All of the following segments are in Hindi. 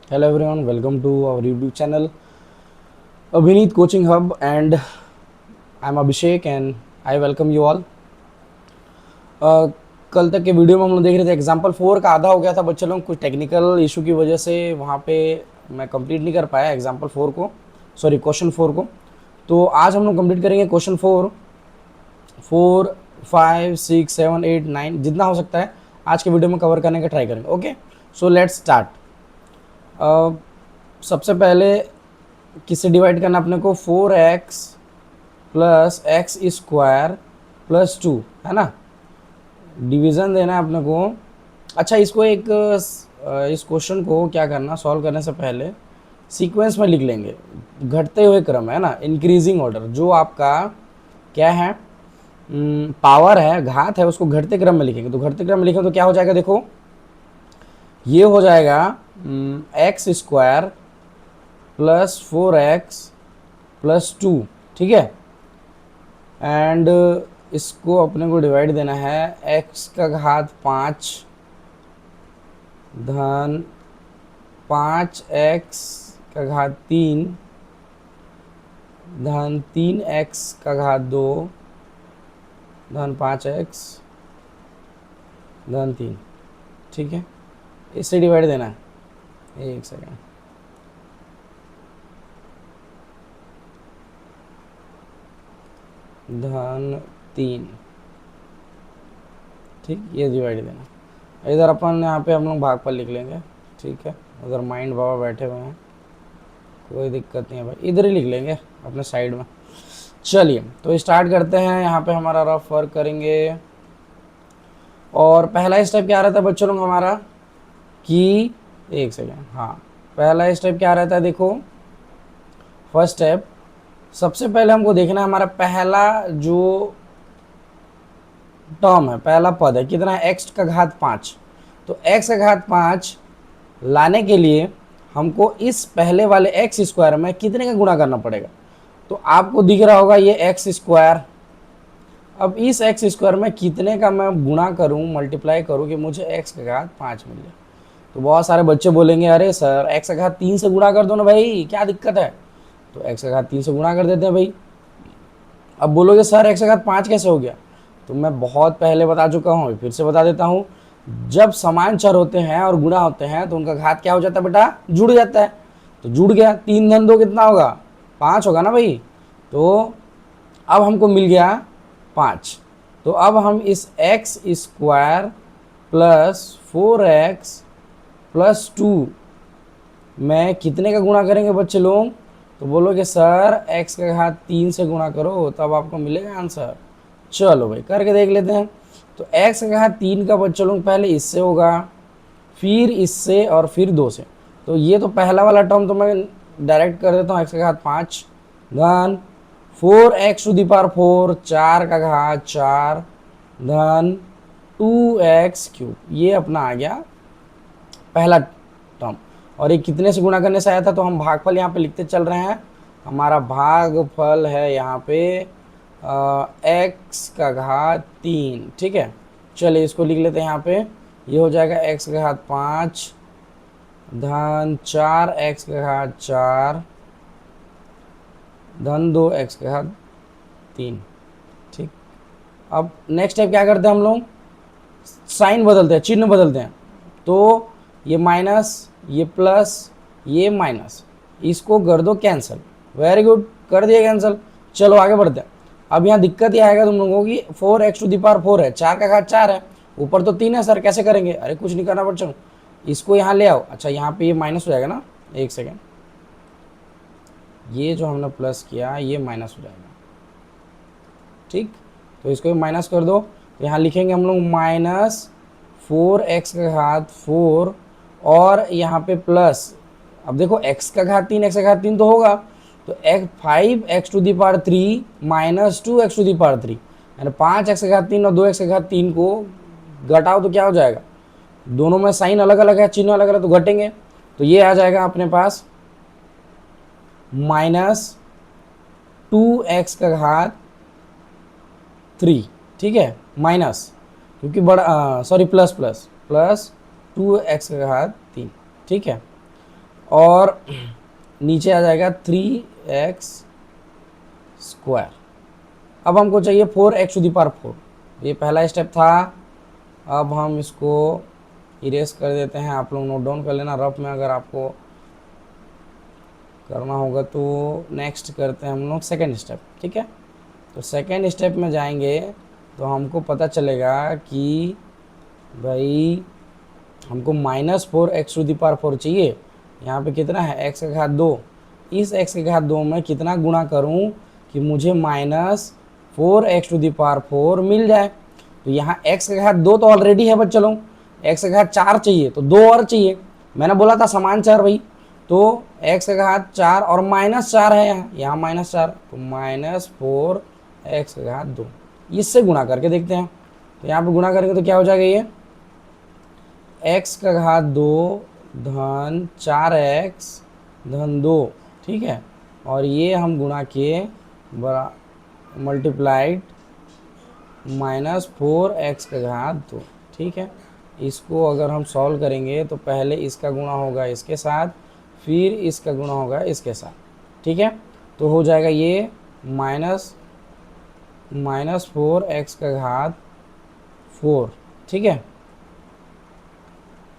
Hello everyone, welcome to our YouTube channel Abhinit Coaching Hub, and I'm Abhishek and I welcome you all. कल तक के वीडियो में हम लोग देख रहे थे एग्जाम्पल 4 का आधा हो गया था बच्चे लोग, कुछ टेक्निकल इशू की वजह से वहाँ पे मैं कंप्लीट नहीं कर पाया एग्जाम्पल 4 को, सॉरी क्वेश्चन 4 को। तो आज हम लोग कंप्लीट करेंगे क्वेश्चन 4, 5, 6, 7, 8, 9 जितना हो सकता है आज के वीडियो में कवर करने का ट्राई करेंगे। Okay, so let's start. सबसे पहले किससे डिवाइड करना अपने को, 4x plus x square plus 2, है ना। डिवीज़न देना है अपने को। अच्छा, इसको एक इस क्वेश्चन को क्या करना, सॉल्व करने से पहले सीक्वेंस में लिख लेंगे, घटते हुए क्रम, है ना, इंक्रीजिंग ऑर्डर। जो आपका क्या है, पावर है, घात है, उसको घटते क्रम में लिखेंगे। तो घटते क्रम में लिखें तो क्या हो जाएगा, देखो ये हो जाएगा x square plus 4x plus 2, ठीक है। एंड इसको अपने को डिवाइड देना है, x का घात 5 धन 5x का घात 3 धन 3x का घात 2 धन 5x धन 3, ठीक है। इससे डिवाइड देना है, एक सेकेंड, धन 3, ठीक, ये डिवाइड देना। इधर अपन यहाँ पे हम लोग भागफल लिख लेंगे, ठीक है। उधर माइंड बाबा बैठे हुए हैं, कोई दिक्कत नहीं है भाई, इधर ही लिख लेंगे अपने साइड में। चलिए तो स्टार्ट करते हैं। यहाँ पे हमारा रफ वर्क करेंगे और पहला स्टेप क्या रहता है बच्चों लोग हमारा, कि एक सेकेंड, हाँ, पहला स्टेप क्या रहता है, देखो फर्स्ट स्टेप, सबसे पहले हमको देखना है हमारा पहला जो टर्म है, पहला पद है, कितना है, एक्स का घात 5। तो एक्स का घात 5 लाने के लिए हमको इस पहले वाले एक्स स्क्वायर में कितने का गुणा करना पड़ेगा। तो आपको दिख रहा होगा ये एक्स स्क्वायर। अब इस एक्स स्क्वायर में कितने का मैं गुणा करूं, मल्टीप्लाई करूं कि मुझे एक्स का घात 5 मिल जाए। तो बहुत सारे बच्चे बोलेंगे अरे सर एक्स का घात 3 से गुणा कर दो ना भाई, क्या दिक्कत है। तो एक्स का घात 3 से गुणा कर देते हैं भाई। अब बोलोगे सर एक्स का घात 5 कैसे हो गया। तो मैं बहुत पहले बता चुका हूँ, फिर से बता देता हूँ। जब समान चर होते हैं और गुणा होते हैं तो उनका घात क्या हो जाता है बेटा, जुड़ जाता है। तो जुड़ गया, 3 धन 2 कितना होगा, 5 होगा ना भाई। तो अब हमको मिल गया 5। तो अब हम इस x square plus 4x plus 2 में कितने का गुणा करेंगे बच्चे लोग। तो बोलोगे सर x का घात 3 से गुणा करो तब आपको मिलेगा आंसर। चलो भाई करके देख लेते हैं। तो x का घात 3 का बच्चे लोग पहले इससे होगा, फिर इससे और फिर 2 से। तो ये तो पहला वाला टर्म तो मैं डायरेक्ट कर देता हूँ, x का घात 5 धन 4x टू दी पावर 4, 4 का घात 4 धन 2x क्यूब। ये अपना आ गया पहला टर्म। और ये कितने से गुणा करने से आया था, तो हम भागफल यहाँ पे लिखते चल रहे हैं। हमारा भागफल है यहाँ पे x का घात 3, ठीक है। चलिए इसको लिख लेते हैं यहाँ पे। ये हो जाएगा x का घात 5 धन 4x का घात 4 धन 2x का घात 3, ठीक। अब नेक्स्ट स्टेप क्या करते हैं हम लोग, साइन बदलते हैं, चिन्ह बदलते हैं। तो ये माइनस, ये प्लस, ये माइनस, इसको कर दो कैंसिल। वेरी गुड, कर दिया कैंसिल। चलो आगे बढ़ते हैं। अब यहाँ दिक्कत ये आएगा तुम लोगों की, 4x टू दी पावर 4 है, 4 का घात 4 है, ऊपर तो 3 है सर, कैसे करेंगे। अरे कुछ नहीं करना बच्चों, इसको यहाँ ले आओ। अच्छा यहाँ पे ये माइनस हो जाएगा ना, एक सेकेंड, ये जो हमने प्लस किया ये माइनस हो जाएगा, ठीक। तो इसको माइनस कर दो। यहाँ लिखेंगे हम लोग माइनस 4x का घात 4 और यहाँ पे प्लस, अब देखो x का घात 3, x का घात 3 तो होगा। तो 5x to the power 3 minus 2x to the power 3, यानी 5x का घात 3 और 2x का घात 3 को घटाओ तो क्या हो जाएगा, दोनों में साइन अलग अलग है, चिन्ह अलग अलग, तो घटेंगे। तो ये आ जाएगा अपने पास माइनस 2x का घात 3, ठीक है, माइनस, क्योंकि बड़ा sorry plus plus plus 2x का घात 3, ठीक है। और नीचे आ जाएगा 3x स्क्वायर। अब हमको चाहिए 4x⁴। ये पहला स्टेप था। अब हम इसको इरेज कर देते हैं, आप लोग नोट डाउन कर लेना रफ में, अगर आपको करना होगा तो। नेक्स्ट करते हैं हम लोग सेकेंड स्टेप, ठीक है। तो सेकेंड स्टेप में जाएंगे तो हमको पता चलेगा कि भाई हमको -4x⁴ चाहिए। यहाँ पे कितना है, x�2। इस x�2 में कितना गुणा करूँ कि मुझे -4x⁴ मिल जाए। तो यहाँ x�2 तो ऑलरेडी है बच्चों लोग, x�4 चाहिए तो 2 और चाहिए। मैंने बोला था समान चार भाई, तो x�4 और -4 है यहाँ -4, तो -4x�2 इससे गुणा करके देखते हैं। तो यहाँ पे गुणा करेंगे तो क्या हो जाएगा, ये x�2 धन 4x धन 2, ठीक है। और ये हम गुणा किए बड़ा मल्टीप्लाइड -4x�2, ठीक है। इसको अगर हम सॉल्व करेंगे तो पहले इसका गुणा होगा इसके साथ, फिर इसका गुणा होगा इसके साथ, ठीक है। तो हो जाएगा ये -4x⁴, ठीक है।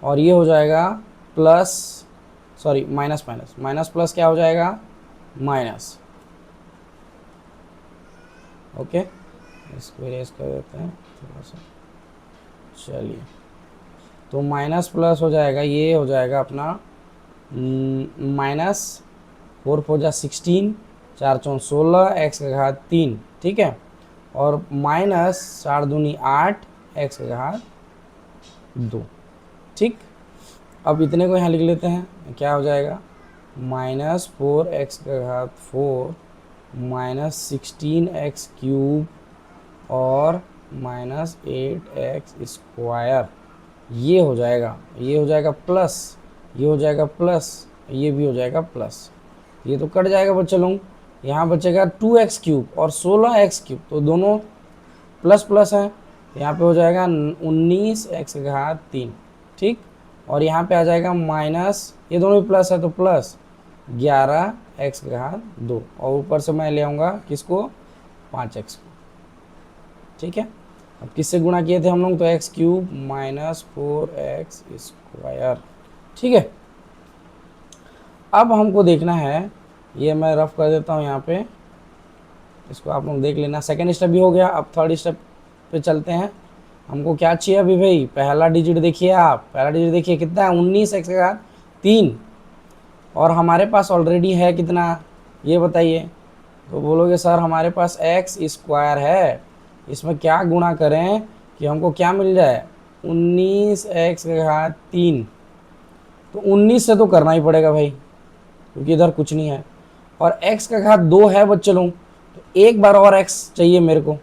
और ये हो जाएगा plus, sorry minus minus minus plus क्या हो जाएगा, माइनस। ओके, इसको इरेज कर देते हैं थोड़ा सा। चलिए, तो माइनस प्लस हो जाएगा, ये हो जाएगा अपना -4 4 जा 16, 4 4 16 x⁻3, ठीक है। और -4 दूनी 8 x⁻2, ठीक। अब इतने को यहाँ लिख लेते हैं, क्या हो जाएगा -4x⁴ -16x³ और -8x²। ये हो जाएगा, ये हो जाएगा प्लस, ये हो जाएगा प्लस, ये भी हो जाएगा प्लस। ये तो कट जाएगा बच्चे लोग, यहाँ बचेगा 2x³ और 16x³, तो दोनों प्लस प्लस हैं। यहाँ पे हो जाएगा 19x⁻3, ठीक। और यहाँ पे आ जाएगा माइनस, ये दोनों भी प्लस है तो प्लस 11x⁻2, और ऊपर से मैं ले आऊँगा किसको, 5x को, ठीक है। अब किससे गुणा किए थे हम लोग, तो x³ -4x², ठीक है। अब हमको देखना है, ये मैं रफ कर देता हूँ यहाँ पे, इसको आप लोग देख लेना। सेकेंड स्टेप भी हो गया, अब थर्ड स्टेप पे चलते हैं। हमको क्या चाहिए अभी भाई, पहला डिजिट देखिए आप, पहला डिजिट देखिए कितना है, 19x⁻3, और हमारे पास ऑलरेडी है कितना, ये बताइए। तो बोलोगे सर हमारे पास x² है, इसमें क्या गुणा करें कि हमको क्या मिल जाए, 19x⁻3। तो 19 से तो करना ही पड़ेगा भाई, क्योंकि इधर कुछ नहीं है, और x⁻2 है बच्चे लोग, तो एक बार और x चाहिए मेरे को,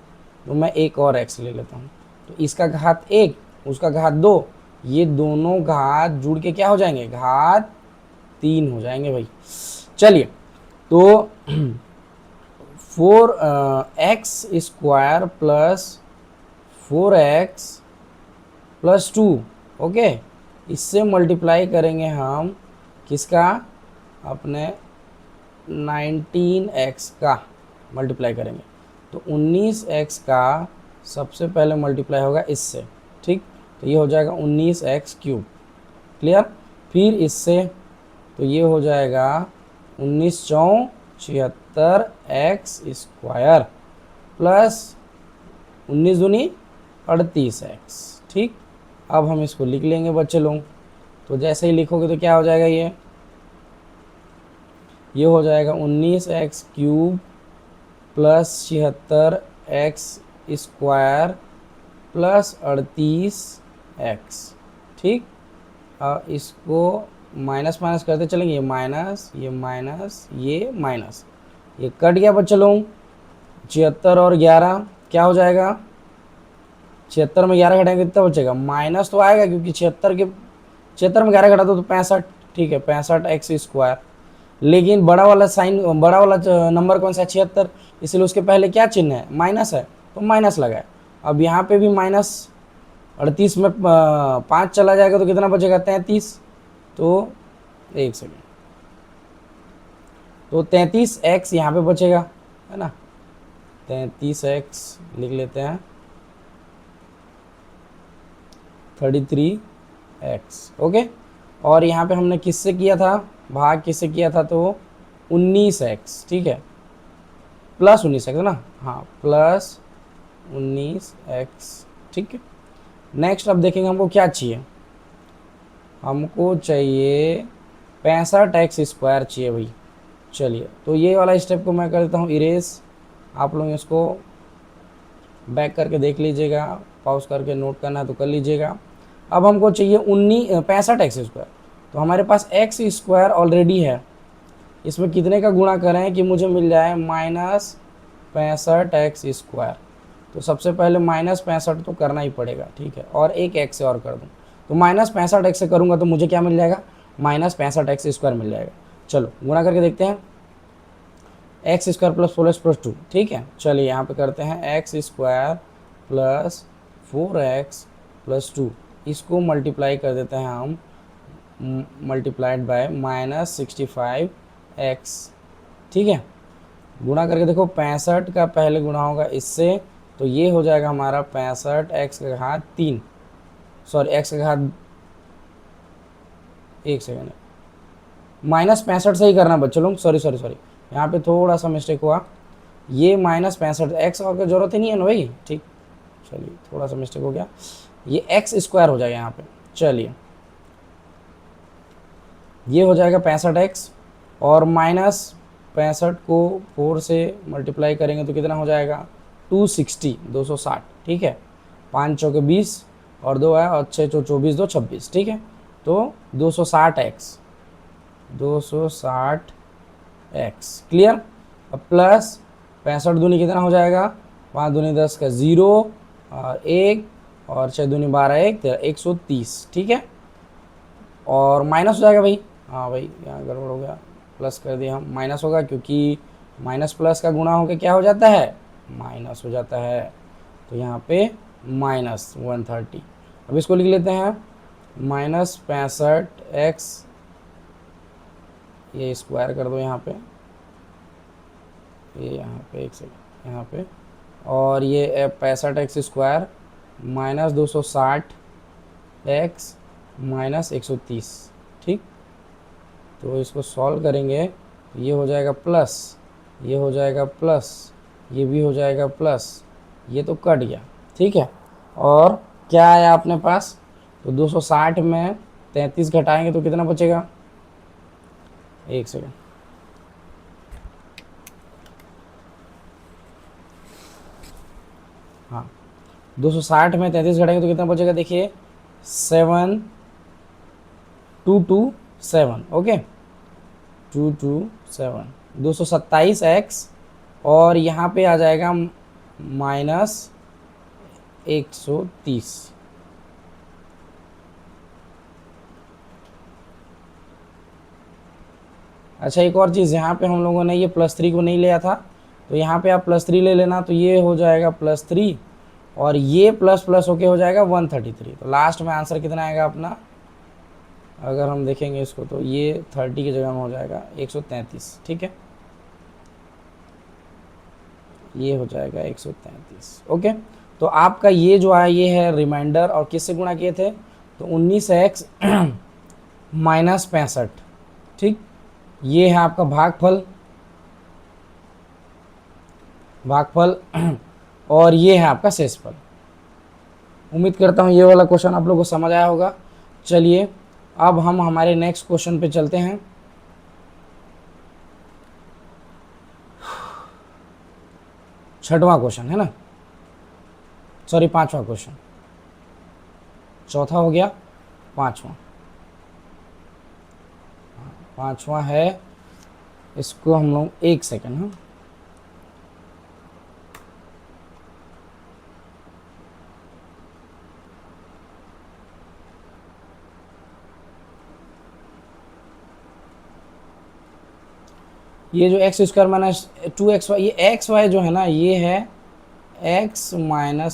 तो मैं एक और x ले लेता हूँ। तो इसका घात 1, उसका घात 2, ये दोनों घात जुड़ के क्या हो जाएंगे, घात 3 हो जाएंगे भाई। चलिए, तो 4x² प्लस 4x+2, ओके, इससे मल्टीप्लाई करेंगे हम किसका, अपने 19x का मल्टीप्लाई करेंगे। तो 19x का सबसे पहले मल्टीप्लाई होगा इससे, ठीक। तो ये हो जाएगा 19x³, क्लियर। फिर इससे तो ये हो जाएगा 19 4 76x² प्लस 19 दूनी 38x, ठीक। अब हम इसको लिख लेंगे बच्चे लोग। तो जैसे ही लिखोगे तो क्या हो जाएगा, ये हो जाएगा 19x³ plus 76x² plus 38x, ठीक। इसको माइनस माइनस करते चलेंगे, ये माइनस, ये माइनस, ये माइनस, ये कट गया बच्चे लोग। 76 और 11 क्या हो जाएगा, 76 में 11 घटाएंगे कितना बचेगा, माइनस तो आएगा, क्योंकि 76 में 11 घटा दो तो 65, ठीक है, 65x²। लेकिन बड़ा वाला साइन, बड़ा वाला नंबर कौन सा है, 76, इसलिए उसके पहले क्या चिन्ह है, माइनस है, तो माइनस लगाए। अब यहाँ पे भी माइनस, 38 में 5 चला जाएगा तो कितना बचेगा, 33। तो एक सेकेंड, तो 33x यहाँ पे बचेगा, है ना, 33x लिख लेते हैं, 33x। ओके, और यहाँ पे हमने किससे किया था, भाग किससे किया था, तो 19x, ठीक है, प्लस 19x ना, हाँ प्लस 19x, ठीक है। नेक्स्ट अब देखेंगे हमको क्या चाहिए, हमको चाहिए 65x² चाहिए भाई। चलिए, तो ये वाला स्टेप को मैं कर देता हूँ इरेज, आप लोग इसको बैक करके देख लीजिएगा, पॉज करके नोट करना है तो कर लीजिएगा। अब हमको चाहिए 65x², तो हमारे पास x² ऑलरेडी है, इसमें कितने का गुणा करें कि मुझे मिल जाए -65x²। तो सबसे पहले -65 तो करना ही पड़ेगा, ठीक है, और एक x से और कर दूँ, तो -65x से करूँगा तो मुझे क्या मिल जाएगा, -65x² मिल जाएगा। चलो गुणा करके देखते हैं, x² + 4x + 2, ठीक है। चलिए यहाँ पे करते हैं x² + 4x + 2, इसको मल्टीप्लाई कर देते हैं हम, मल्टीप्लाइड बाय -65x, ठीक है। गुणा करके देखो, 65 का पहले गुणा होगा इससे, तो ये हो जाएगा हमारा 65x3, सॉरी x⁻, एक सेकेंड, -65 से ही करना बच्चों लोग, सॉरी सॉरी सॉरी, यहाँ पे थोड़ा सा मिस्टेक हुआ, ये -65 x और की जरूरत ही नहीं है ना भाई, ठीक, चलिए थोड़ा सा मिस्टेक हो गया, ये x² हो जाएगा यहाँ पे। चलिए ये हो जाएगा 65x, और -65 को 4 से मल्टीप्लाई करेंगे तो कितना हो जाएगा, 260, 260, ठीक है, 5 चौके 20 और 2 है, और 6 चौ 24, 2 26, ठीक है, तो 260x, 260x, क्लियर। अब प्लस 65 दूनी कितना हो जाएगा, 5 दूनी 10 का 0 और 1 और 6 दूनी 12, 1 13, 130, ठीक है, और माइनस हो जाएगा भाई, हाँ भाई यहाँ गड़बड़ हो गया, प्लस कर दिया हम, माइनस होगा क्योंकि माइनस प्लस का गुणा होकर क्या हो जाता है, माइनस हो जाता है, तो यहाँ पे -130। अब इसको लिख लेते हैं, -65x, ये स्क्वायर कर दो यहाँ पे, ये यहाँ पे एक सेकेंड यहाँ पे, और ये 65x² -260x -130, ठीक। तो इसको सॉल्व करेंगे तो ये हो जाएगा प्लस, ये हो जाएगा प्लस, ये भी हो जाएगा प्लस, ये तो कट गया, ठीक है। और क्या आया अपने पास, तो 260 में 33 घटाएंगे तो कितना बचेगा, एक सेकेंड, हाँ 260 में 33 घटाएंगे तो कितना बचेगा, देखिए 7227, ओके 227, 227x, और यहाँ पे आ जाएगा -130। अच्छा एक और चीज़, यहाँ पे हम लोगों ने ये +3 को नहीं लिया था, तो यहाँ पे आप +3 ले लेना, तो ये हो जाएगा +3, और ये प्लस प्लस होके हो जाएगा 133। तो लास्ट में आंसर कितना आएगा अपना, अगर हम देखेंगे इसको तो ये 30 की जगह में हो जाएगा 133, ठीक है, ये हो जाएगा 133, ओके। तो आपका ये जो आया ये है रिमाइंडर, और किससे गुणा किए थे, तो 19x -65, ठीक, ये है आपका भागफल, भागफल और ये है आपका शेषफल। उम्मीद करता हूँ ये वाला क्वेश्चन आप लोगों को समझ आया होगा। चलिए अब हम हमारे नेक्स्ट क्वेश्चन पे चलते हैं। छठवां क्वेश्चन है ना, सॉरी पांचवा क्वेश्चन, चौथा हो गया, पांचवा है, इसको हम लोग एक सेकंड, हाँ ये जो x² - 2xy, ये xy जो है ना, ये है x -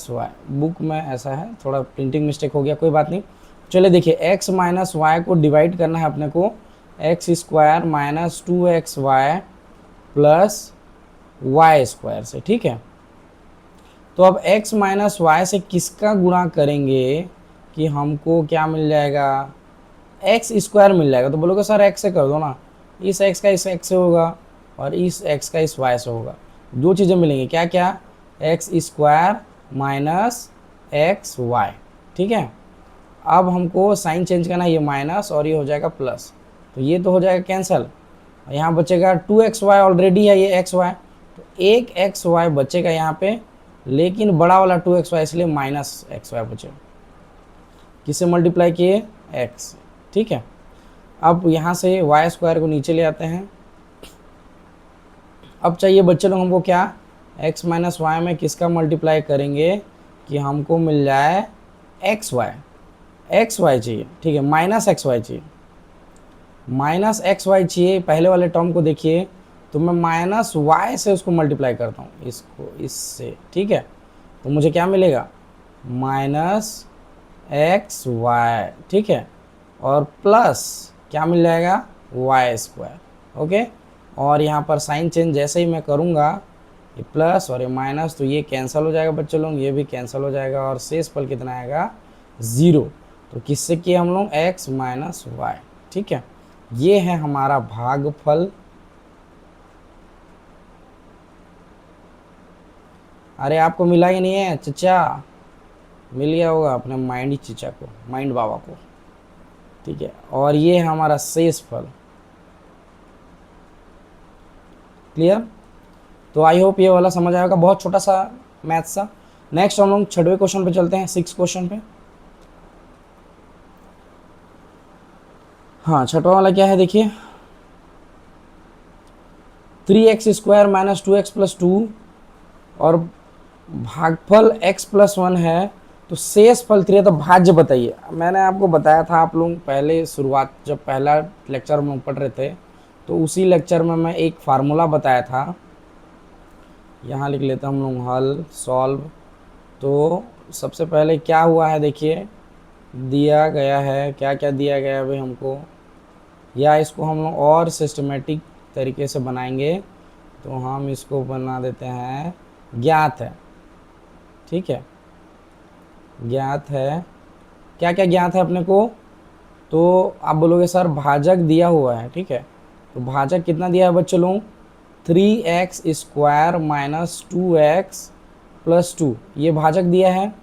y, बुक में ऐसा है, थोड़ा प्रिंटिंग मिस्टेक हो गया, कोई बात नहीं। चलिए देखिए, x - y को डिवाइड करना है अपने को, x² - 2xy plus Y square से, ठीक है। तो अब x माइनस वाई से किसका गुणा करेंगे कि हमको क्या मिल जाएगा, एक्स स्क्वायर मिल जाएगा। तो बोलोगे सर x से कर दो ना, इस x का इस x से होगा और इस x का इस y से होगा, दो चीज़ें मिलेंगी, क्या क्या, x square minus x y, ठीक है। अब हमको साइन चेंज करना है, ये माइनस और ये हो जाएगा प्लस, तो ये तो हो जाएगा कैंसिल, यहाँ बचेगा 2xy, ऑलरेडी है ये xy, तो एक xy बचेगा यहाँ पे, लेकिन बड़ा वाला 2xy इसलिए माइनस xy बचेगा, किससे मल्टीप्लाई किए, x, ठीक है। अब यहाँ से वाई स्क्वायर को नीचे ले आते हैं। अब चाहिए बच्चे लोग हमको क्या, x माइनस वाई में किसका मल्टीप्लाई करेंगे कि हमको मिल जाए एक्स वाई चाहिए, ठीक है, माइनस एक्स वाई चाहिए, माइनस एक्स वाई चाहिए। पहले वाले टर्म को देखिए, तो मैं माइनस वाई से उसको मल्टीप्लाई करता हूँ, इसको इससे, ठीक है, तो मुझे क्या मिलेगा, माइनस एक्स वाई, ठीक है, और प्लस क्या मिल जाएगा, वाई स्क्वायर, ओके। और यहाँ पर साइन चेंज जैसे ही मैं करूँगा, ये प्लस और ये माइनस, तो ये कैंसिल हो जाएगा बच्चे लोग, ये भी कैंसिल हो जाएगा, और शेष फल कितना आएगा, 0। तो किससे किए हम लोग, x माइनस वाई, ठीक है। ये है हमारा भागफल। अरे आपको मिला ही नहीं है चचा, मिल गया होगा अपने माइंड चचा को, माइंड बाबा को, ठीक है। और ये है हमारा शेष फल, क्लियर। तो आई होप ये वाला समझ आएगा, बहुत छोटा सा मैथ सा। नेक्स्ट हम लोग 6वें क्वेश्चन पे चलते हैं, 6 क्वेश्चन पे। हाँ, 6वां वाला क्या है देखिए, 3x square minus 2x plus 2 और भागफल x प्लस 1 है, तो शेष फल 3 है, तो भाज्य बताइए। मैंने आपको बताया था, आप लोग पहले शुरुआत जब पहला लेक्चर हम लोग पढ़ रहे थे, तो उसी लेक्चर में मैं एक फार्मूला बताया था, यहाँ लिख लेते हैं हम लोग, हल सॉल्व। तो सबसे पहले क्या हुआ है देखिए, दिया गया है, क्या क्या दिया गया है भाई हमको, या इसको हम लोग और सिस्टमेटिक तरीके से बनाएंगे, तो हम इसको बना देते हैं ज्ञात है, ठीक है, ज्ञात है, क्या क्या ज्ञात है अपने को, तो आप बोलोगे सर भाजक दिया हुआ है, ठीक है, तो भाजक कितना दिया है बच्चों लोग, 3x square minus 2x plus 2, ये भाजक दिया है,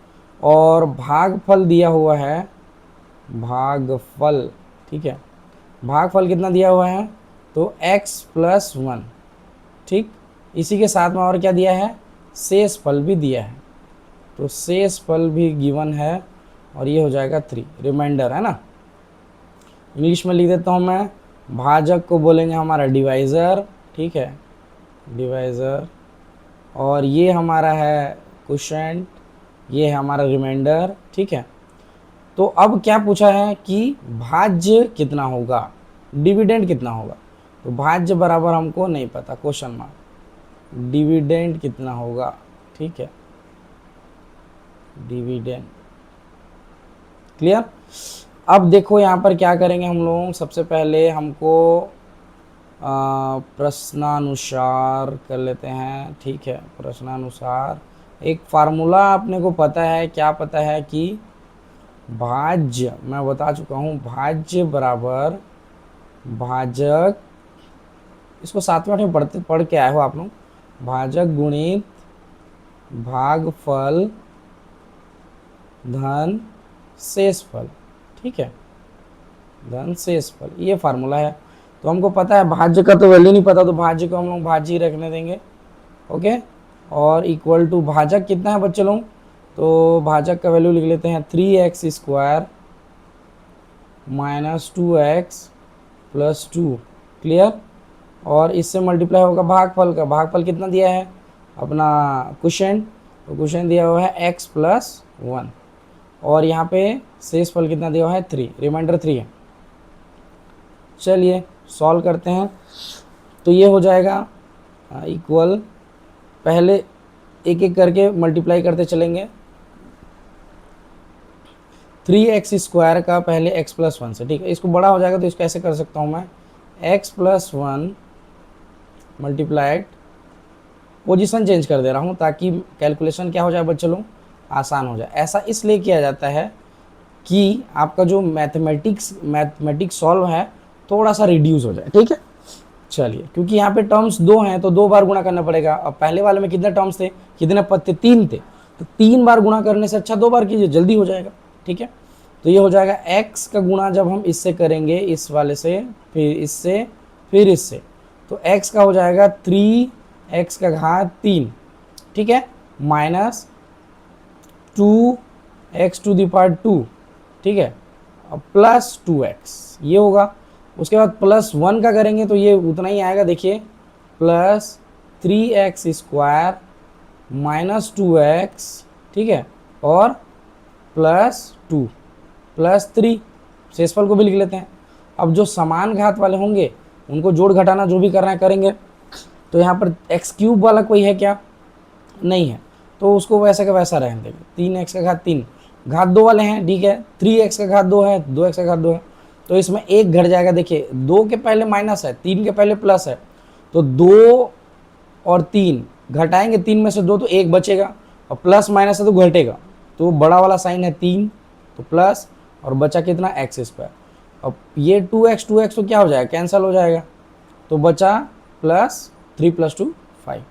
और भागफल दिया हुआ है, भागफल, ठीक है, भागफल कितना दिया हुआ है, तो x प्लस 1, ठीक। इसी के साथ में और क्या दिया है, शेष फल भी दिया है, तो शेष फल भी गिवन है, और ये हो जाएगा 3, रिमाइंडर है ना। इंग्लिश में लिख देता हूँ मैं, भाजक को बोलेंगे हमारा डिवाइज़र, ठीक है, डिवाइज़र, और ये हमारा है क्वोशिएंट, ये है हमारा रिमाइंडर, ठीक है। तो अब क्या पूछा है कि भाज्य कितना होगा, डिविडेंड कितना होगा, तो भाज्य बराबर हमको नहीं पता, क्वेश्चन मार्क, डिविडेंड कितना होगा, ठीक है, डिविडेंड, क्लियर। अब देखो यहाँ पर क्या करेंगे हम लोग, सबसे पहले हमको प्रश्नानुसार कर लेते हैं, ठीक है, प्रश्नानुसार एक फार्मूला अपने को पता है, क्या पता है कि भाज्य, मैं बता चुका हूँ, भाज्य बराबर भाजक, इसको 7वें में पढ़ के आए हो आप लोग, भाजक गुणित भागफल धन शेष फल, ठीक है, धन शेष फल, ये फार्मूला है। तो हमको पता है भाज्य का तो वैल्यू नहीं पता, तो भाज्य को हम लोग भाज्य ही रखने देंगे, ओके। और इक्वल टू भाजक कितना है बच्चे लोग, तो भाजक का वैल्यू लिख लेते हैं 3x square minus 2x plus 2, clear. और इससे मल्टीप्लाई होगा भागफल का, भागफल कितना दिया है अपना क्वोशिएंट, तो क्वोशिएंट दिया हुआ है x प्लस 1, और यहाँ पे शेष फल कितना दिया हुआ है 3, रिमाइंडर 3 है। चलिए सॉल्व करते हैं, तो ये हो जाएगा इक्वल, पहले एक एक करके मल्टीप्लाई करते चलेंगे, 3x स्क्वायर का पहले x प्लस 1 से, ठीक है, इसको बड़ा हो जाएगा तो इसको ऐसे कर सकता हूँ मैं, x plus 1 multiplied, position change कर दे रहा हूँ ताकि कैलकुलेशन क्या हो जाए बच्चों लोग, आसान हो जाए। ऐसा इसलिए किया जाता है कि आपका जो मैथमेटिक्स सॉल्व है थोड़ा सा रिड्यूस हो जाए, ठीक है। चलिए, क्योंकि यहाँ पे टर्म्स दो हैं तो 2 बार गुणा करना पड़ेगा। अब पहले वाले में कितने टर्म्स थे, कितने पद थे, 3 थे, तो 3 बार गुणा करने से अच्छा 2 बार कीजिए, जल्दी हो जाएगा, ठीक है। तो ये हो जाएगा x का गुणा जब हम इससे करेंगे, इस वाले से, फिर इससे, फिर इससे, तो x का हो जाएगा 3x का घात 3, ठीक है, minus 2x to the power 2, ठीक है, अब प्लस 2x ये होगा। उसके बाद प्लस 1 का करेंगे तो ये उतना ही आएगा, देखिए, plus 3x square minus 2x, ठीक है, और प्लस 2 प्लस 3, शेषफल को भी लिख लेते हैं। अब जो समान घात वाले होंगे उनको जोड़ घटाना जो भी करना है करेंगे। तो यहाँ पर एक्स क्यूब वाला कोई है क्या, नहीं है, तो उसको वैसा का वैसा रहने देंगे। 3x का घात 3, घात 2 वाले हैं, ठीक है, 3x का घात 2 है, 2x का घात 2 है, तो इसमें एक घट जाएगा। देखिए 2 के पहले माइनस है, 3 के पहले प्लस है, तो 2 और 3 घटाएंगे, 3 में से 2 तो 1 बचेगा, और प्लस माइनस है तो घटेगा, तो बड़ा वाला साइन है 3, तो प्लस, और बचा कितना, एक्स स्क्वायर। अब ये 2x तो क्या हो जाएगा, कैंसिल हो जाएगा, तो बचा प्लस 3 + 2 5।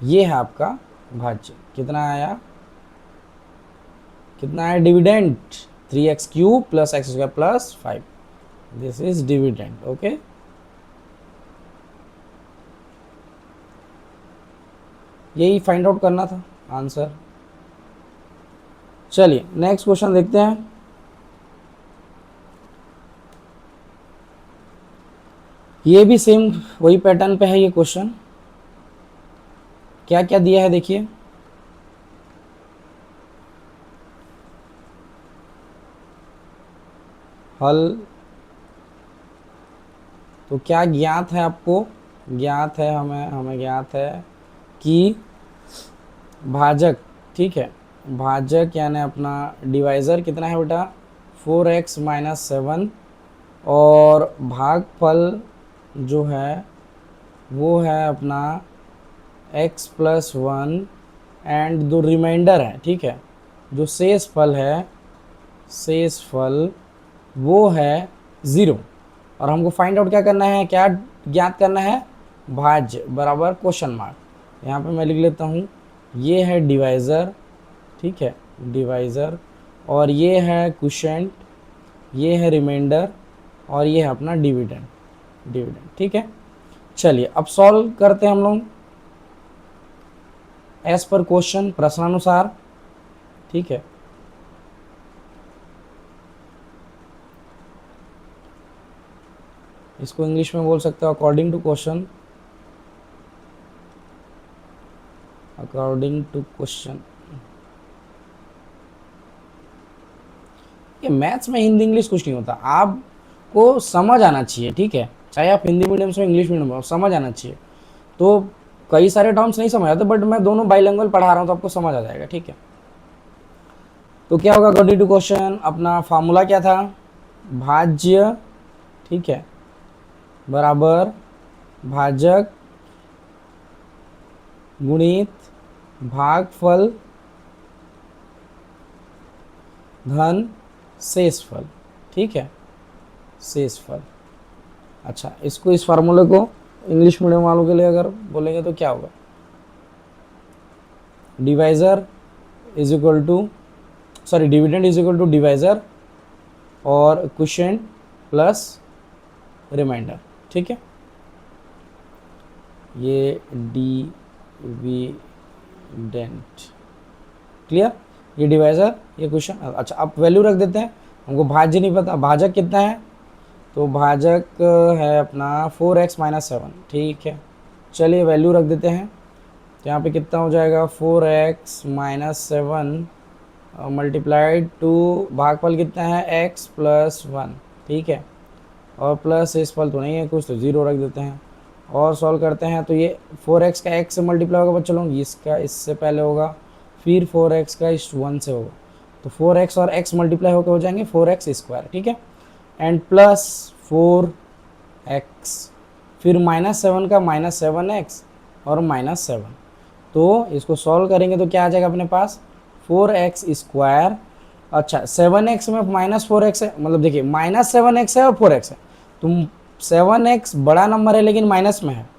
ये है आपका भाज्य। कितना आया, कितना आया dividend, 3x³ + x² + 5, this is dividend, okay. यही फाइंड आउट करना था आंसर। चलिए नेक्स्ट क्वेश्चन देखते हैं। ये भी सेम वही पैटर्न पे है ये क्वेश्चन। क्या क्या दिया है देखिए, हल, तो क्या ज्ञात है आपको, ज्ञात है हमें ज्ञात है कि भाजक, ठीक है, भाजक यानी अपना डिवाइज़र कितना है बेटा, 4x - 7, और भागफल जो है वो है अपना x + 1, एंड जो रिमाइंडर है, ठीक है, जो शेष फल है, शेष फल वो है 0। और हमको फाइंड आउट क्या करना है, क्या ज्ञात करना है, भाज्य बराबर क्वेश्चन मार्क। यहाँ पे मैं लिख लेता हूँ, ये है डिवाइज़र, ठीक है, डिवाइज़र, और ये है क्वोशिएंट, ये है रिमाइंडर, और ये है अपना डिविडेंड, डिविडेंड, ठीक है। चलिए अब सॉल्व करते हैं हम लोग एज पर क्वेश्चन, प्रश्नानुसार, ठीक है। इसको इंग्लिश में बोल सकते हो according to question, according to question. ये मैथ्स में हिंदी इंग्लिश कुछ नहीं होता, आपको समझ आना चाहिए, ठीक है, चाहे आप हिंदी मीडियम से इंग्लिश मीडियम में, समझ आना चाहिए। तो कई सारे टर्म्स नहीं समझ आते, बट मैं दोनों बाइलिंगुअल पढ़ा रहा हूँ तो आपको समझ आ जाएगा, ठीक है। तो क्या होगा अकॉर्डिंग टू क्वेश्चन, अपना फार्मूला क्या था, भाज्य, ठीक है, बराबर भाजक गुणित भागफल धन शेषफल, ठीक है, शेषफल। अच्छा, इसको, इस फार्मूले को इंग्लिश मीडियम वालों के लिए अगर बोलेंगे तो क्या होगा, divisor is equal to, sorry, dividend is equal to divisor और क्वोशिएंट प्लस रिमाइंडर, ठीक है। ये डिविडेंट, क्लियर, ये डिवाइज़र, ये क्वेश्चन। अच्छा अब वैल्यू रख देते हैं, हमको भाज्य नहीं पता, भाजक कितना है, तो भाजक है अपना 4x - 7, ठीक है। चलिए वैल्यू रख देते हैं, तो यहाँ पे कितना हो जाएगा, 4x - 7 मल्टीप्लाइड टू, भागफल कितना है, x + 1, ठीक है, और प्लस इस फल तो नहीं है कुछ, तो 0 रख देते हैं। और सॉल्व करते हैं तो ये 4x का x से मल्टीप्लाई होगा बच्चों लोग, इसका इससे पहले होगा, फिर 4x का इस 1 से होगा, तो 4x और x मल्टीप्लाई होकर हो जाएंगे 4x², ठीक है, एंड प्लस 4x फिर -7 का -7x और -7। तो इसको सॉल्व करेंगे तो क्या आ जाएगा अपने पास 4x²। अच्छा 7x में -4x है, मतलब देखिए -7x है और 4x है, तो 7x बड़ा नंबर है लेकिन माइनस में है,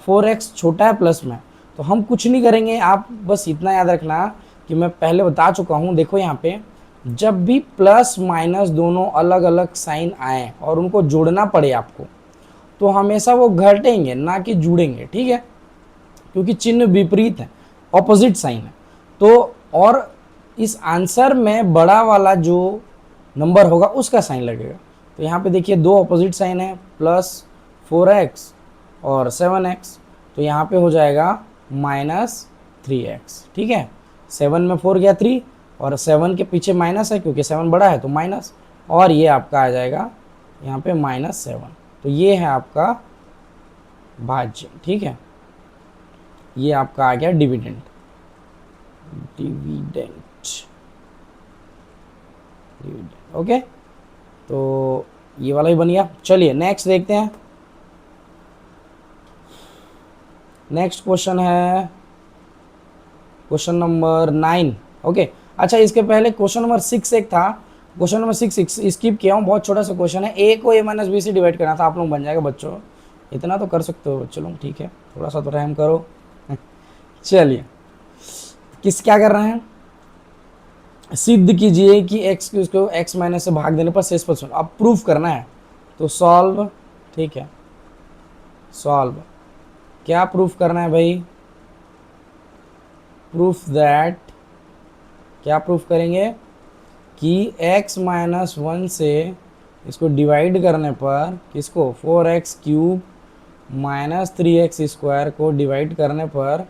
4x छोटा है प्लस में है। तो हम कुछ नहीं करेंगे, आप बस इतना याद रखना कि मैं पहले बता चुका हूँ। देखो यहाँ पे जब भी प्लस माइनस दोनों अलग अलग साइन आए और उनको जोड़ना पड़े आपको, तो हमेशा वो घटेंगे ना कि जुड़ेंगे, ठीक है, क्योंकि चिन्ह विपरीत है, ऑपोजिट साइन है। तो और इस आंसर में बड़ा वाला जो नंबर होगा उसका साइन लगेगा। तो यहाँ पे देखिए दो ऑपोजिट साइन है, +4x और 7x, तो यहाँ पे हो जाएगा -3x, ठीक है। 7 में 4 गया 3, और 7 के पीछे माइनस है क्योंकि 7 बड़ा है तो माइनस, और ये आपका आ जाएगा यहाँ पे -7। तो ये है आपका भाज्य, ठीक है, ये आपका आ गया डिविडेंड। ओके, तो ये वाला ही बन गया। चलिए नेक्स्ट देखते हैं। नेक्स्ट क्वेश्चन है क्वेश्चन नंबर 9। ओके, अच्छा इसके पहले क्वेश्चन नंबर 6 एक था, क्वेश्चन नंबर 6 स्किप किया हूँ, बहुत छोटा सा क्वेश्चन है। ए को a-b से डिवाइड करना था, आप लोग बन जाएगा बच्चों, इतना तो कर सकते हो बच्चों लोग, ठीक है, थोड़ा सा तो रहम करो। चलिए क्या कर रहे हैं, सिद्ध कीजिए कि x की उसको x- से भाग देने पर शेष पद शून्य। अब प्रूफ करना है तो सॉल्व, ठीक है, सॉल्व। क्या प्रूफ करना है भाई, प्रूफ दैट, क्या प्रूफ करेंगे कि x-1 से इसको डिवाइड करने पर, किसको 4x³ -3x² को डिवाइड करने पर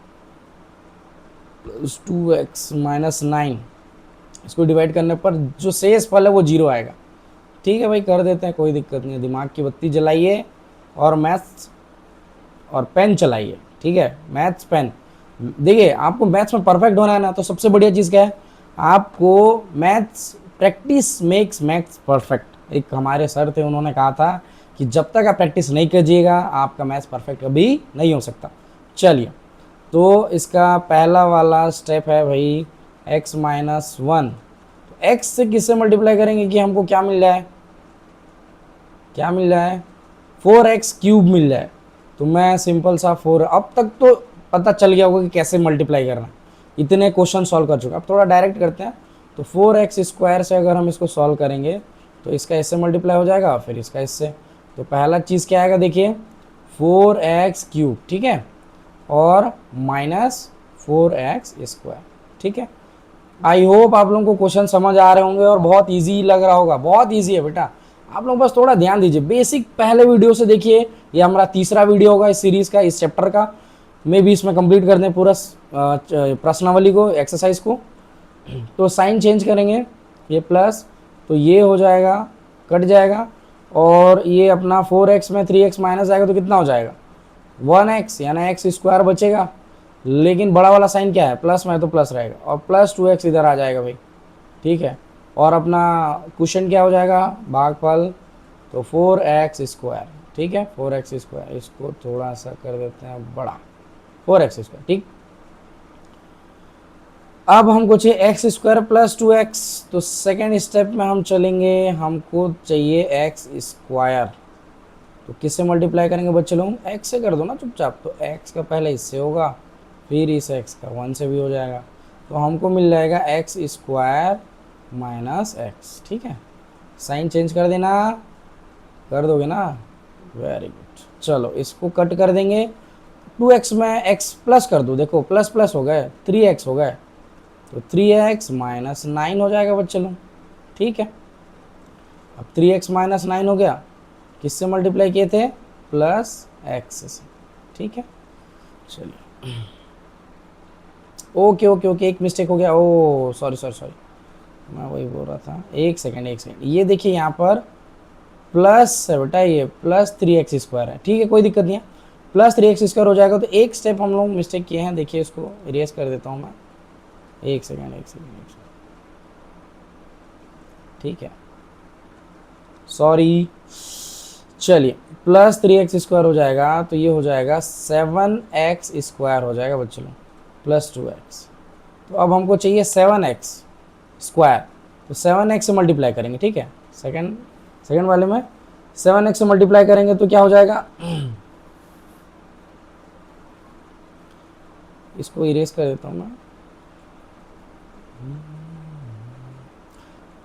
2x -9, इसको डिवाइड करने पर जो शेष फल है वो 0 आएगा। ठीक है भाई, कर देते हैं, कोई दिक्कत नहीं है। दिमाग की बत्ती जलाइए और मैथ्स और पेन चलाइए, ठीक है, मैथ्स पेन। देखिए आपको मैथ्स में परफेक्ट होना है ना, तो सबसे बढ़िया चीज़ क्या है, आपको maths practice makes maths perfect. एक हमारे सर थे, उन्होंने कहा था कि जब तक आप प्रैक्टिस नहीं कीजिएगा आपका मैथ्स परफेक्ट कभी नहीं हो सकता। चलिए, तो इसका पहला वाला स्टेप है भाई x-1। तो x से किससे मल्टीप्लाई करेंगे कि हमको क्या मिल जाए, क्या मिल जाए 4x³ मिल जाए। तो मैं सिंपल सा 4, अब तक तो पता चल गया होगा कि कैसे मल्टीप्लाई करना, इतने क्वेश्चन सॉल्व कर चुके। अब थोड़ा डायरेक्ट करते हैं। तो 4x² से अगर हम इसको सॉल्व करेंगे तो इसका इससे मल्टीप्लाई हो जाएगा, फिर इसका इससे। तो पहला चीज़ क्या आएगा, देखिए 4x³, ठीक है, और -4x², ठीक है। आई होप आप लोगों को क्वेश्चन समझ आ रहे होंगे और बहुत इजी लग रहा होगा। बहुत इजी है बेटा, आप लोग बस थोड़ा ध्यान दीजिए, बेसिक पहले वीडियो से देखिए। ये हमारा तीसरा वीडियो होगा इस सीरीज़ का, इस चैप्टर का। मे भी इसमें कंप्लीट कर दें पूरा प्रश्नावली को, एक्सरसाइज को। तो साइन चेंज करेंगे, ये प्लस, तो ये हो जाएगा, कट जाएगा, और ये अपना 4x में 3x माइनस आएगा तो कितना हो जाएगा 1x, यानी x² बचेगा। लेकिन बड़ा वाला साइन क्या है, प्लस में, तो प्लस रहेगा, और +2x इधर आ जाएगा भाई, ठीक है। और अपना क्वेश्चन क्या हो जाएगा, भागफल, तो 4x², ठीक है, 4x²। इसको थोड़ा सा कर देते हैं बड़ा, 4x², ठीक। अब हमको चाहिए x² + 2x। तो सेकेंड स्टेप में हम चलेंगे, हमको चाहिए x²। तो किससे मल्टीप्लाई करेंगे बच्चे लोग, x से कर दो ना चुपचाप। तो x का पहले इससे होगा, फिर इस x का 1 से भी हो जाएगा, तो हमको मिल जाएगा x² - x, ठीक है। साइन चेंज कर देना, कर दोगे ना, वेरी गुड। चलो इसको कट कर देंगे, 2x में x प्लस कर दो, देखो प्लस प्लस हो गए, 3x हो गए, तो 3x - 9 हो जाएगा बच्चे लोग, ठीक है। अब 3x - 9 हो गया, किससे मल्टीप्लाई किए थे, +x से, ठीक है। चलिए, ओके ओके ओके, एक मिस्टेक हो गया, ओ सॉरी सॉरी सॉरी, मैं वही बोल रहा था। एक सेकंड, ये देखिए यहाँ पर प्लस है बेटा, ये +3x² है, ठीक है, कोई दिक्कत नहीं है, +3x² हो जाएगा। तो एक स्टेप हम लोग मिस्टेक किए हैं, देखिए इसको इरेज कर देता हूँ मैं, एक सेकंड, ठीक है, सॉरी। चलिए प्लस 3x² हो जाएगा, तो ये हो जाएगा 7x² हो जाएगा बच्चों, प्लस 2x। तो अब हमको चाहिए 7x², तो 7x से मल्टीप्लाई करेंगे, ठीक है। सेकंड वाले में 7x से मल्टीप्लाई करेंगे तो क्या हो जाएगा, इसको इरेज कर देता हूँ मैं।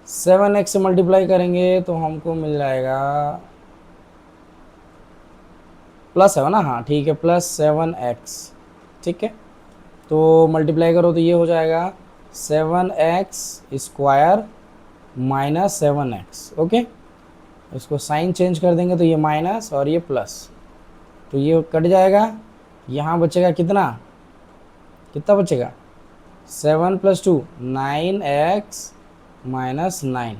7x से मल्टीप्लाई करेंगे तो हमको मिल जाएगा प्लस है ना, हाँ ठीक है, प्लस 7x, ठीक है। तो मल्टीप्लाई करो तो ये हो जाएगा 7x² माइनस 7x, ओके। इसको साइन चेंज कर देंगे तो ये माइनस और ये प्लस, तो ये कट जाएगा। यहाँ बचेगा कितना बचेगा, 7 + 2 9x माइनस 9,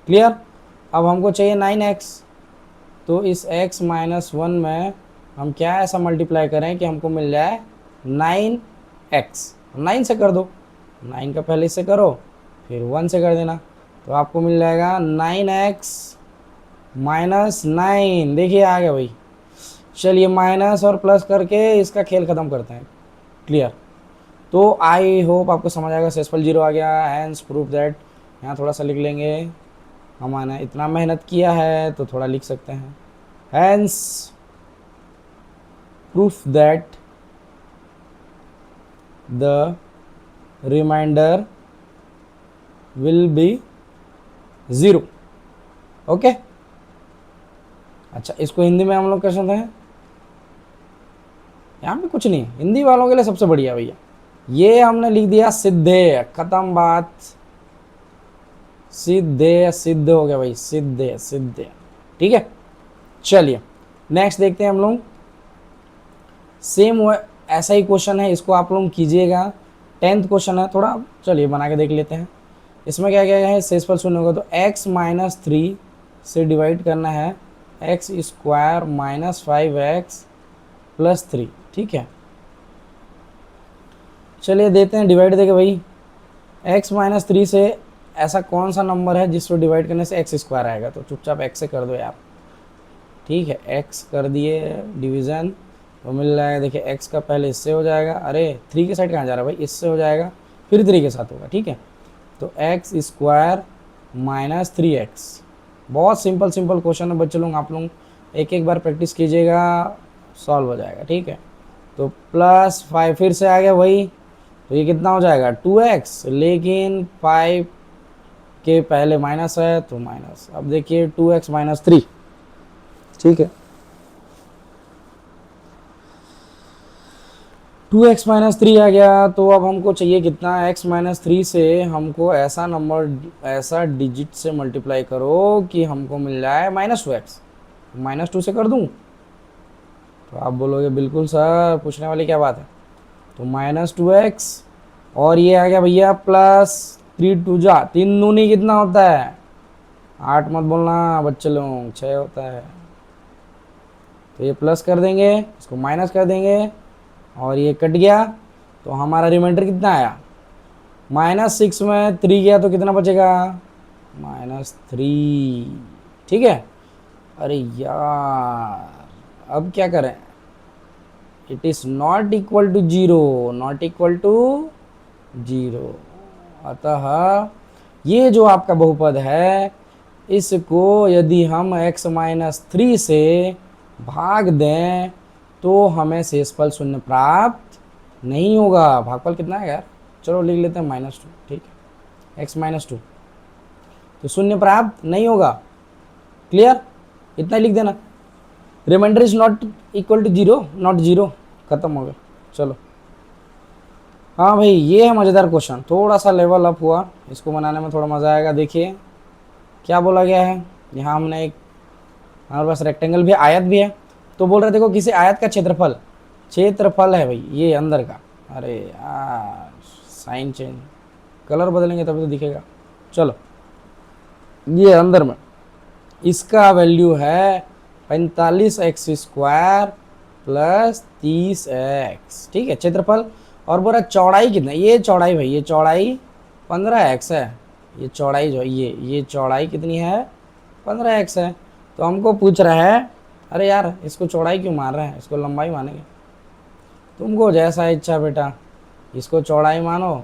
क्लियर। अब हमको चाहिए 9x, तो इस x माइनस 1 में हम क्या ऐसा मल्टीप्लाई करें कि हमको मिल जाए 9x। 9 से कर दो, 9 का पहले इससे करो फिर 1 से कर देना, तो आपको मिल जाएगा 9x माइनस 9। देखिए आ गया भाई। चलिए माइनस और प्लस करके इसका खेल ख़त्म करते हैं, क्लियर। तो आई होप आपको समझ आएगा। सेसफल 0 आ गया, हैंस प्रूफ दैट। यहाँ थोड़ा सा लिख लेंगे, हमने इतना मेहनत किया है तो थोड़ा लिख सकते हैं, hence proof that the remainder will be 0, okay. अच्छा, इसको हिंदी में हम लोग कैसे हैं, यहाँ पे कुछ नहीं है, हिंदी वालों के लिए सबसे बढ़िया भैया, ये हमने लिख दिया सिद्धे, खत्म बात। सिद्धे सिद्ध हो गया भाई, सिद्धे, ठीक है। चलिए नेक्स्ट देखते हैं हम लोग। सेम ऐसा ही क्वेश्चन है, इसको आप लोग कीजिएगा। 10th क्वेश्चन है, थोड़ा चलिए बना के देख लेते हैं। इसमें क्या क्या है, शेषफल शून्य होगा तो x माइनस 3 से डिवाइड करना है x² माइनस 5x प्लस 3, ठीक है। चलिए देते हैं डिवाइड देके भाई। x माइनस 3 से ऐसा कौन सा नंबर है जिसको डिवाइड करने से x² आएगा, तो चुपचाप x से कर दो यार, ठीक है। x कर दिए डिवीज़न, तो मिल रहा है, देखिए x का पहले इससे हो जाएगा, अरे 3 के साइड कहाँ जा रहा है भाई, इससे हो जाएगा फिर 3 के साथ होगा, ठीक है। तो x² माइनस 3x। बहुत सिंपल क्वेश्चन है बच्चे लोग, आप लोग एक बार प्रैक्टिस कीजिएगा, सॉल्व हो जाएगा, ठीक है। तो प्लस 5 फिर से आ गया वही, तो ये कितना हो जाएगा 2x, लेकिन 5 के पहले माइनस है तो माइनस। अब देखिए 2x माइनस 3, ठीक है। 2x माइनस 3 आ गया, तो अब हमको चाहिए कितना, x माइनस 3 से हमको ऐसा नंबर, ऐसा डिजिट से मल्टीप्लाई करो कि हमको मिल जाए -2x। -2 से कर दूं, तो आप बोलोगे बिल्कुल सर, पूछने वाली क्या बात है। तो -2x और ये आ गया भैया प्लस 3 2 जा 3 दूनी कितना होता है, 8 मत बोलना बच्चे लोग, 6 होता है। तो ये प्लस कर देंगे, इसको माइनस कर देंगे और ये कट गया, तो हमारा रिमाइंडर कितना आया, -6 में 3 गया तो कितना बचेगा, -3, ठीक है। अरे यार अब क्या करें, it is not equal to 0, not equal to 0। अतः ये जो आपका बहुपद है, इसको यदि हम x माइनस 3 से भाग दें तो हमें शेषफल शून्य प्राप्त नहीं होगा। भागफल कितना है यार, चलो लिख लेते हैं -2, ठीक है, x माइनस 2, तो शून्य प्राप्त नहीं होगा, क्लियर, इतना लिख देना। Remainder is not equal to 0, not 0, खत्म हो गया। चलो हाँ भाई, ये है मज़ेदार क्वेश्चन, थोड़ा सा लेवल अप हुआ, इसको बनाने में थोड़ा मज़ा आएगा। देखिए क्या बोला गया है, यहाँ हमने एक, हमारे पास रेक्टेंगल भी, आयत भी है, तो बोल रहे देखो किसी आयत का क्षेत्रफल है भाई ये अंदर का। अरे यार साइन चेंज, कलर बदलेंगे तभी तो दिखेगा। चलो ये अंदर में इसका वैल्यू है 45x² प्लस 30x, ठीक है, क्षेत्रफल। और बोला चौड़ाई कितना, ये चौड़ाई भाई, ये चौड़ाई 15x है, ये चौड़ाई जो है, ये चौड़ाई कितनी है 15x है। तो हमको पूछ रहा है अरे यार इसको चौड़ाई क्यों मान रहे हैं, इसको लंबाई मानेंगे। तुमको जैसा इच्छा बेटा, इसको चौड़ाई मानो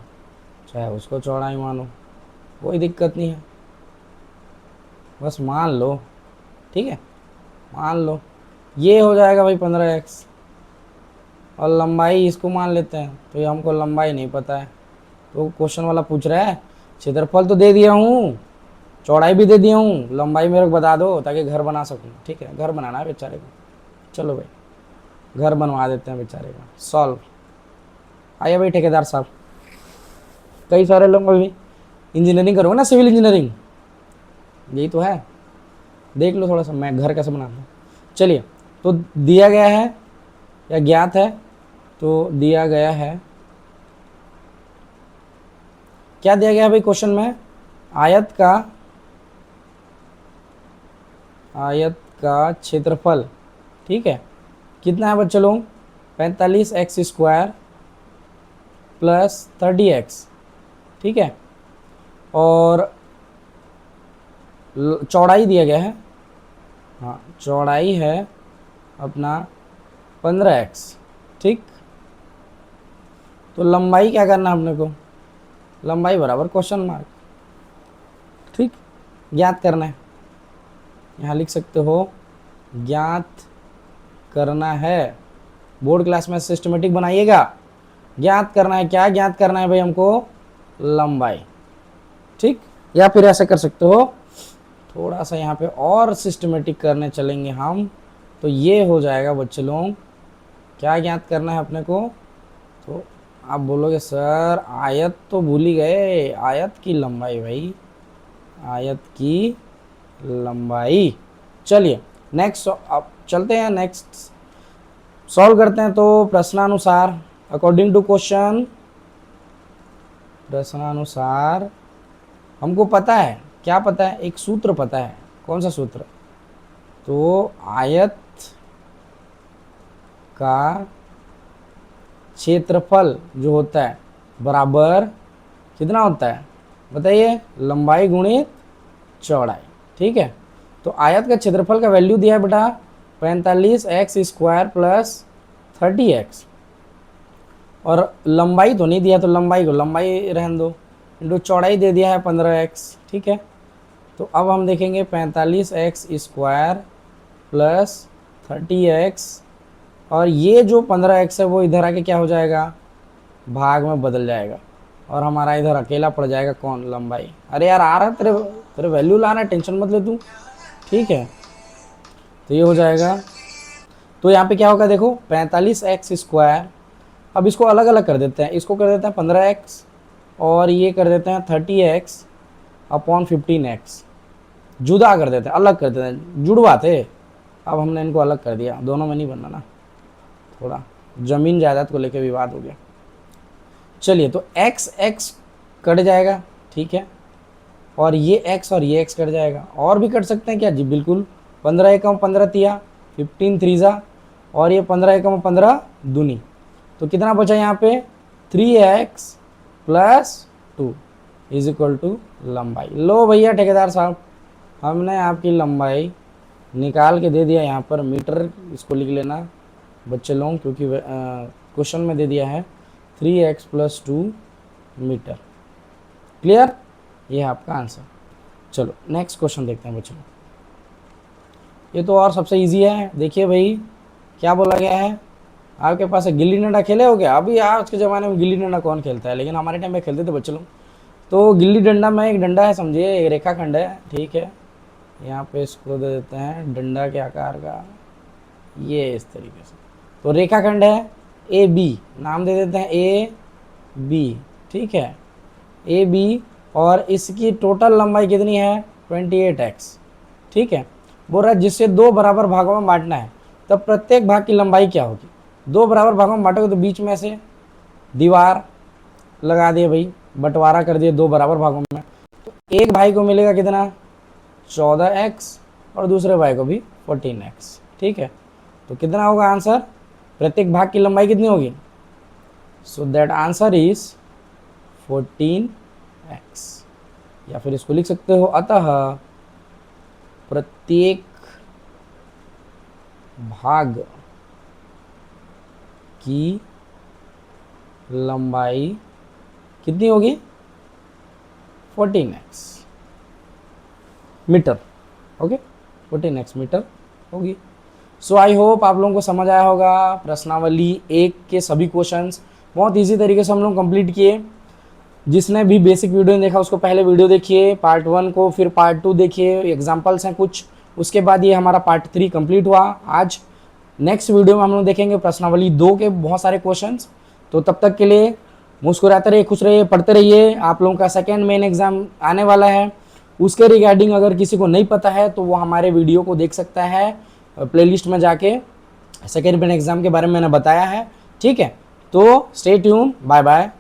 चाहे उसको चौड़ाई मानो, कोई दिक्कत नहीं है, बस मान लो। ठीक है, मान लो ये हो जाएगा भाई 15x, और लंबाई इसको मान लेते हैं, तो ये हमको लंबाई नहीं पता है। तो क्वेश्चन वाला पूछ रहा है क्षेत्रफल तो दे दिया हूँ, चौड़ाई भी दे दिया हूँ, लंबाई मेरे को बता दो ताकि घर बना सकूँ। ठीक है, घर बनाना है बेचारे को, चलो भाई घर बनवा देते हैं बेचारे का। सॉल्व। आइए भाई ठेकेदार साहब, कई सारे लोग अभी इंजीनियरिंग करोगे ना, सिविल इंजीनियरिंग, यही तो है। देख लो थोड़ा सा मैं घर कैसे बनाता हूँ। चलिए, तो दिया गया है या ज्ञात है, तो दिया गया है, क्या दिया गया है भाई क्वेश्चन में, आयत का क्षेत्रफल। ठीक है, कितना है बच्चे लोग, 45x² प्लस 30x। ठीक है, और चौड़ाई दिया गया है, हाँ चौड़ाई है अपना 15x। ठीक, तो लंबाई क्या करना है अपने को, लंबाई बराबर क्वेश्चन मार्क। ठीक, ज्ञात करना है, यहाँ लिख सकते हो ज्ञात करना है। बोर्ड क्लास में सिस्टमेटिक बनाइएगा। ज्ञात करना है, क्या ज्ञात करना है भाई हमको, लंबाई। ठीक, या फिर ऐसे कर सकते हो, थोड़ा सा यहाँ पे और सिस्टमेटिक करने चलेंगे हम, तो ये हो जाएगा बच्चे लोग, क्या ज्ञात करना है अपने को, तो आप बोलोगे सर आयत तो भूल ही गए, आयत की लंबाई भाई, आयत की लंबाई। चलिए नेक्स्ट, अब चलते हैं नेक्स्ट, सॉल्व करते हैं। तो प्रश्नानुसार, अकॉर्डिंग टू क्वेश्चन, प्रश्नानुसार हमको पता है, क्या पता है, एक सूत्र पता है। कौन सा सूत्र, तो आयत का क्षेत्रफल जो होता है बराबर कितना होता है बताइए, लंबाई गुणित चौड़ाई। ठीक है, तो आयत का क्षेत्रफल का वैल्यू दिया है बेटा 45x² प्लस 30x, और लंबाई तो नहीं दिया, तो लंबाई को लंबाई रहने दो, इंटू चौड़ाई दे दिया है 15x। ठीक है, तो अब हम देखेंगे 45x² प्लस 30x, और ये जो 15x है वो इधर आके क्या हो जाएगा, भाग में बदल जाएगा, और हमारा इधर अकेला पड़ जाएगा कौन, लंबाई। अरे यार आ रहा है तेरे तेरे वैल्यू लाना है, टेंशन मत ले तू। ठीक है, तो ये हो जाएगा, तो यहाँ पे क्या होगा देखो 45x², अब इसको अलग अलग कर देते हैं, इसको कर देते हैं 15x, और ये कर देते हैं 30x अपॉन 15x, जुदा कर देते हैं, अलग कर देते हैं, जुड़वा थे, अब हमने इनको अलग कर दिया, दोनों में नहीं बनना ना, थोड़ा जमीन जायदाद को लेकर विवाद हो गया। चलिए, तो x कट जाएगा। ठीक है, और ये x और ये x कट जाएगा, और भी कट सकते हैं क्या जी, बिल्कुल। 15 एकम 15 तिया, 15 3 और ये 15 एकम 15 दूनी, तो कितना बचा यहाँ पे 3x plus 2 is equal to लंबाई। लो भैया ठेकेदार साहब, हमने आपकी लंबाई निकाल के दे दिया, यहाँ पर मीटर इसको लिख लेना बच्चे लोग, क्योंकि क्वेश्चन में दे दिया है 3x प्लस 2 मीटर। क्लियर, ये है आपका आंसर। चलो नेक्स्ट क्वेश्चन देखते हैं बच्चों, ये तो और सबसे इजी है। देखिए भाई क्या बोला गया है, आपके पास गिल्ली डंडा खेले हो क्या, अभी आज के ज़माने में गिल्ली डंडा कौन खेलता है, लेकिन हमारे टाइम में खेलते थे बच्चे लोग। तो गिल्ली डंडा में एक डंडा है, समझिए एक रेखाखंड है। ठीक है, यहाँ पे इसको दे देते हैं डंडा के आकार का, ये इस तरीके से, तो रेखाखंड है ए बी, नाम दे देते हैं ए बी। ठीक है, ए बी, और इसकी टोटल लंबाई कितनी है 28x। ठीक है, बोल रहा है जिससे दो बराबर भागों में बांटना है, तब प्रत्येक भाग की लंबाई क्या होगी। दो बराबर भागों में बांटोगे तो बीच में से दीवार लगा दिए भाई, बंटवारा कर दिए दो बराबर भागों में, तो एक भाई को मिलेगा कितना 14x, और दूसरे भाई को भी 14x। ठीक है, तो कितना होगा आंसर, प्रत्येक भाग की लंबाई कितनी होगी, so that answer is 14x। या फिर इसको लिख सकते हो, अतः प्रत्येक भाग की लंबाई कितनी होगी? 14x metre. Okay, 14x metre होगी। सो आई होप आप लोगों को समझ आया होगा। प्रश्नावली 1 के सभी क्वेश्चंस बहुत इजी तरीके से हम लोग कंप्लीट किए। जिसने भी बेसिक वीडियो नहीं देखा उसको पहले वीडियो देखिए, पार्ट 1 को, फिर पार्ट 2 देखिए, एग्जाम्पल्स हैं कुछ, उसके बाद ये हमारा पार्ट 3 कंप्लीट हुआ आज। नेक्स्ट वीडियो में हम लोग देखेंगे प्रश्नावली 2 के बहुत सारे क्वेश्चंस। तो तब तक के लिए मुस्कुराते रहिए, खुश रहिए, पढ़ते रहिए। आप लोगों का सेकेंड मेन एग्जाम आने वाला है, उसके रिगार्डिंग अगर किसी को नहीं पता है तो वो हमारे वीडियो को देख सकता है प्लेलिस्ट में जाके। सेकेंड मेन एग्जाम के बारे में मैंने बताया है, ठीक है। तो स्टे ट्यून, बाय बाय।